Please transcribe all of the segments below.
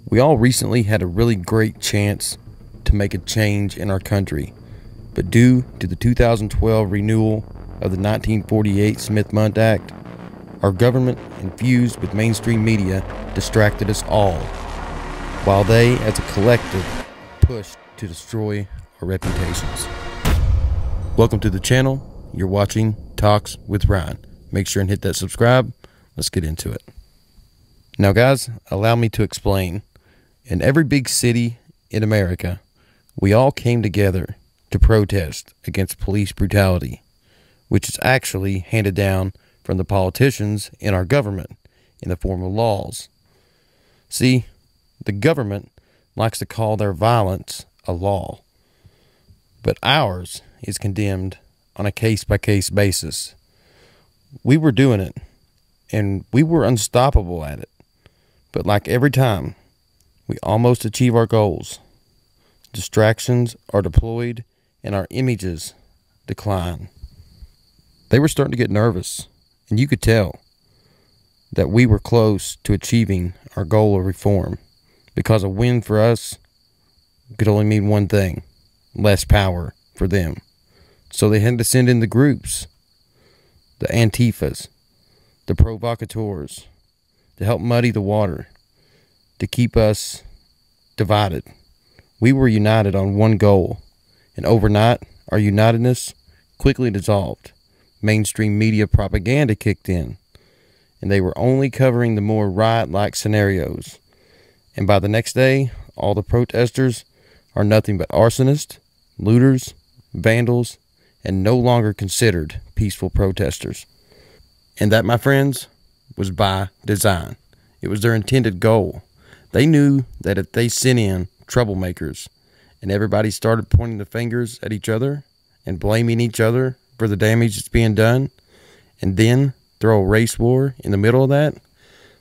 We all recently had a really great chance to make a change in our country, but due to the 2012 renewal of the 1948 Smith-Mundt Act, our government, infused with mainstream media, distracted us all, while they, as a collective, pushed to destroy our reputations. Welcome to the channel. You're watching Talks with Ryan. Make sure and hit that subscribe. Let's get into it. Now guys, allow me to explain. In every big city in America, we all came together to protest against police brutality, which is actually handed down from the politicians in our government in the form of laws. See, the government likes to call their violence a law, but ours is condemned on a case-by-case basis. We were doing it, and we were unstoppable at it, but like every time, we almost achieve our goals. Distractions are deployed and our images decline. They were starting to get nervous, and you could tell that we were close to achieving our goal of reform, because a win for us could only mean one thing: less power for them. So they had to send in the groups, the Antifas, the provocateurs, to help muddy the water, to keep us divided. We were united on one goal, and overnight, our unitedness quickly dissolved. Mainstream media propaganda kicked in, and they were only covering the more riot-like scenarios. And by the next day, all the protesters are nothing but arsonists, looters, vandals, and no longer considered peaceful protesters. And that, my friends, was by design. It was their intended goal. They knew that if they sent in troublemakers and everybody started pointing the fingers at each other and blaming each other for the damage that's being done, and then throw a race war in the middle of that,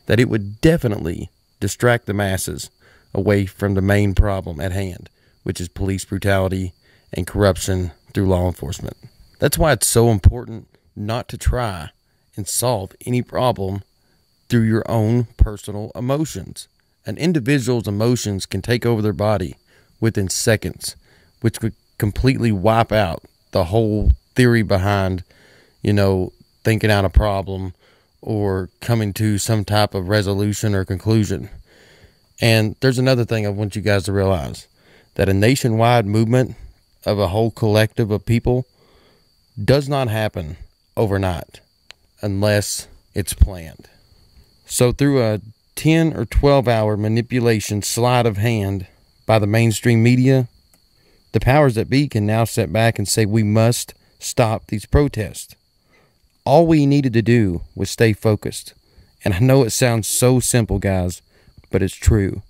that it would definitely distract the masses away from the main problem at hand, which is police brutality and corruption through law enforcement. That's why it's so important not to try and solve any problem through your own personal emotions. An individual's emotions can take over their body within seconds, which could completely wipe out the whole theory behind, thinking out a problem or coming to some type of resolution or conclusion. And there's another thing I want you guys to realize, that a nationwide movement of a whole collective of people does not happen overnight unless it's planned. So through a 10 or 12 hour manipulation sleight of hand by the mainstream media, the powers that be can now sit back and say we must stop these protests. All we needed to do was stay focused. And I know it sounds so simple, guys, but it's true.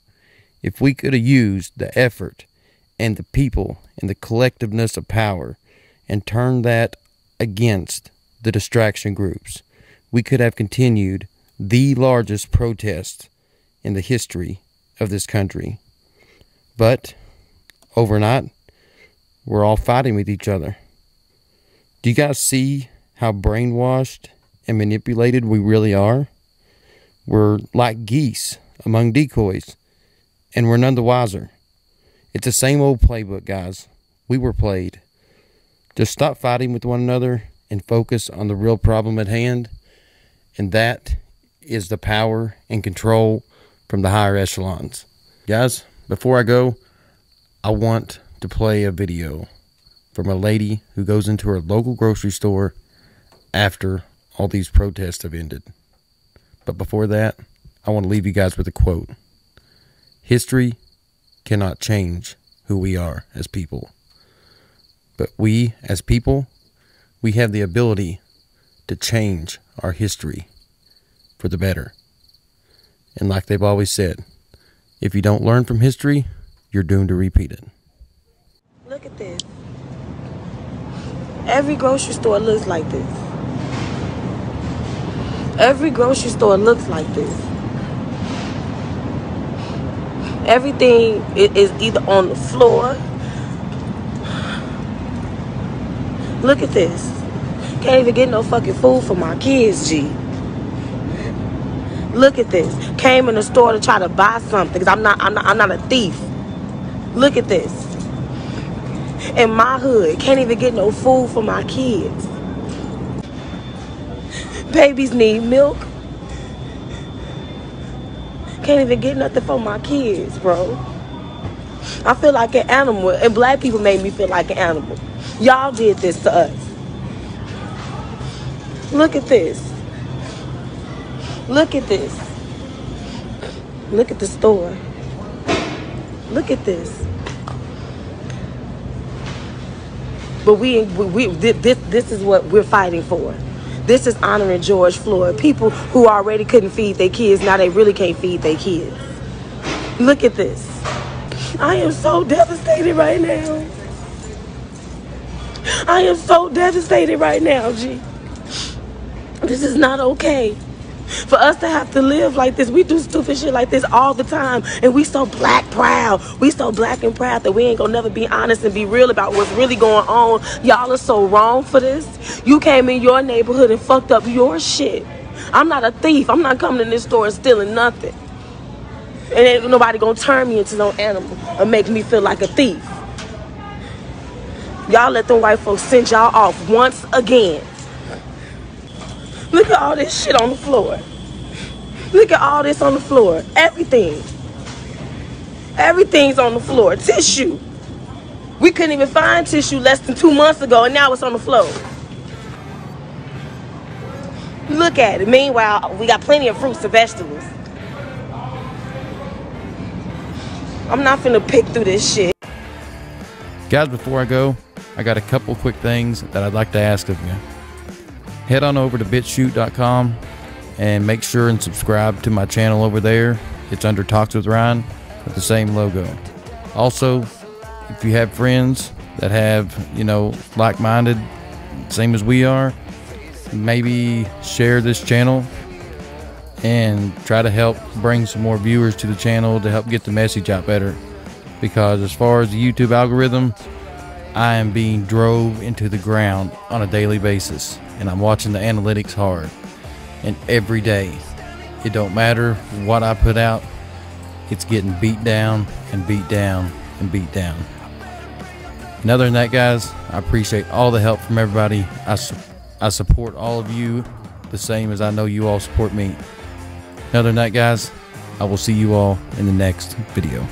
If we could have used the effort and the people and the collectiveness of power and turned that against the distraction groups, we could have continued the largest protest in the history of this country. But overnight, we're all fighting with each other. Do you guys see how brainwashed and manipulated we really are? We're like geese among decoys, and we're none the wiser. It's the same old playbook, guys. We were played. Just stop fighting with one another and focus on the real problem at hand, and that is the power and control from the higher echelons. Guys, before I go, I want to play a video from a lady who goes into her local grocery store after all these protests have ended. But before that, I want to leave you guys with a quote. History cannot change who we are as people. But we, as people, we have the ability to change our history for the better. And like they've always said, if you don't learn from history, you're doomed to repeat it. Look at this. Every grocery store looks like this. Every grocery store looks like this. Everything is either on the floor. Look at this. Can't even get no fucking food for my kids, G. Look at this. Came in the store to try to buy something because I'm not a thief. Look at this. In my hood, can't even get no food for my kids. Babies need milk. Can't even get nothing for my kids, bro. I feel like an animal, and black people made me feel like an animal. Y'all did this to us. Look at this. Look at this. Look at the store. Look at this. But this is what we're fighting for. This is honoring George Floyd. People who already couldn't feed their kids, now they really can't feed their kids. Look at this. I am so devastated right now. I am so devastated right now, G. This is not okay. For us to have to live like this, we do stupid shit like this all the time, and we so black proud. We so black and proud that we ain't gonna never be honest and be real about what's really going on. Y'all are so wrong for this. You came in your neighborhood and fucked up your shit. I'm not a thief. I'm not coming in this store and stealing nothing. And ain't nobody gonna turn me into no animal or make me feel like a thief. Y'all let them white folks send y'all off once again. Look at all this shit on the floor. Look at all this on the floor. Everything. Everything's on the floor. Tissue. We couldn't even find tissue less than 2 months ago, and now it's on the floor. Look at it. Meanwhile, we got plenty of fruits and vegetables. I'm not finna pick through this shit. Guys, before I go, I got a couple quick things that I'd like to ask of you. Head on over to bitshoot.com and make sure and subscribe to my channel over there. It's under Talks with Ryan with the same logo. Also, if you have friends that have, like-minded, same as we are, maybe share this channel and try to help bring some more viewers to the channel to help get the message out better. Because as far as the YouTube algorithm, I am being drove into the ground on a daily basis, and I'm watching the analytics hard. And every day, it don't matter what I put out, it's getting beat down and beat down and beat down. And other than that, guys, I appreciate all the help from everybody. I support all of you the same as I know you all support me. Other than that, guys, I will see you all in the next video.